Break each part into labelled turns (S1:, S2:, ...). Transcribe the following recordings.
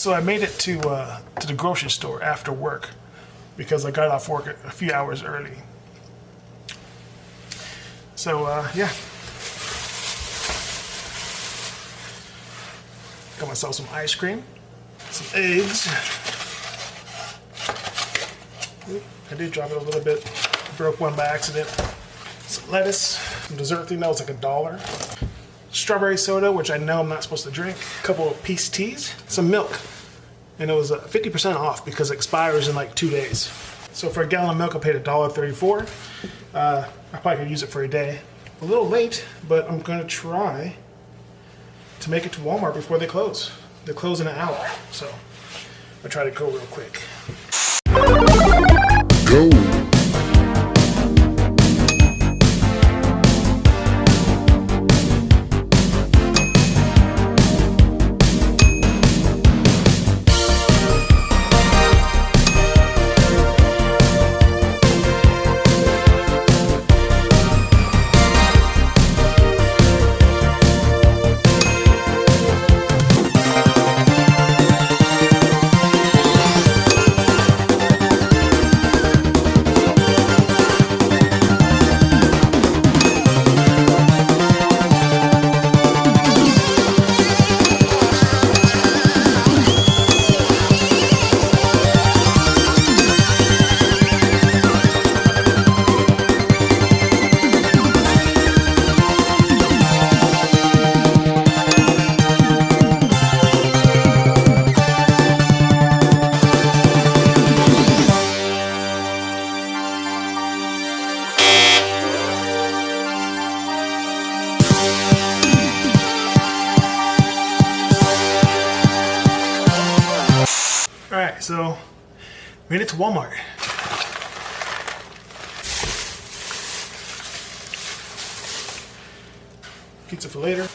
S1: So I made it to the grocery store after work because I got off work a few hours early. So yeah, got myself some ice cream, some eggs. I did drop it a little bit, broke one by accident. Some lettuce, some dessert thing that was like $1. Strawberry soda, which I know I'm not supposed to drink. A couple of peace teas, some milk. And it was 50% off because it expires in like 2 days. So for a gallon of milk, I paid $1.34. I probably could use it for a day. A little late, but I'm gonna try to make it to Walmart before they close. They close in an hour, so I'll try to go real quick. Go. Alright, so made it to Walmart. Pizza for later.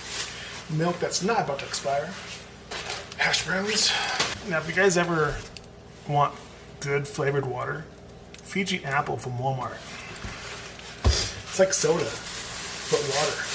S1: Milk that's not about to expire. Hash browns. Now, if you guys ever want good flavored water, Fiji Apple from Walmart. It's like soda, but water.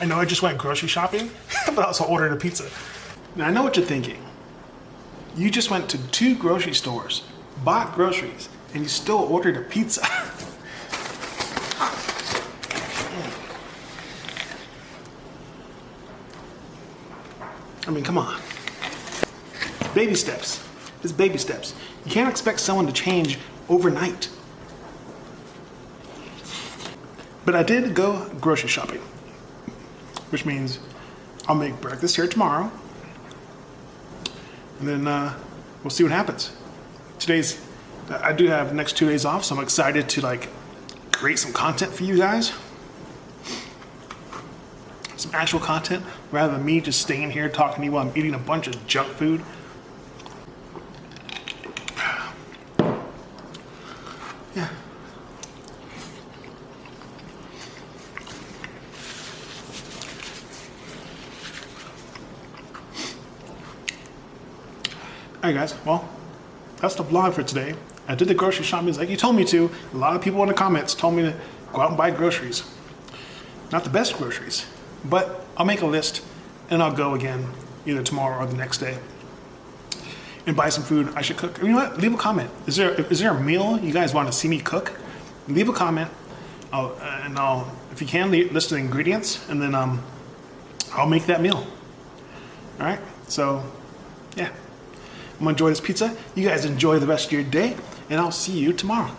S1: I know I just went grocery shopping, but I also ordered a pizza. Now I know what you're thinking. You just went to 2 grocery stores, bought groceries, and you still ordered a pizza. I mean, come on. Baby steps. It's baby steps. You can't expect someone to change overnight. But I did go grocery shopping, which means I'll make breakfast here tomorrow, and then we'll see what happens. I do have the next 2 days off, so I'm excited to like create some content for you guys. Some actual content, rather than me just staying here talking to you while I'm eating a bunch of junk food. Yeah. Alright guys, well, that's the vlog for today. I did the grocery shopping like you told me to. A lot of people in the comments told me to go out and buy groceries. Not the best groceries, but I'll make a list and I'll go again either tomorrow or the next day and buy some food I should cook. You know what? Leave a comment. Is there a meal you guys want to see me cook? Leave a comment. I'll if you can, list the ingredients, and then I'll make that meal. All right. So yeah, I'm gonna enjoy this pizza. You guys enjoy the rest of your day, and I'll see you tomorrow.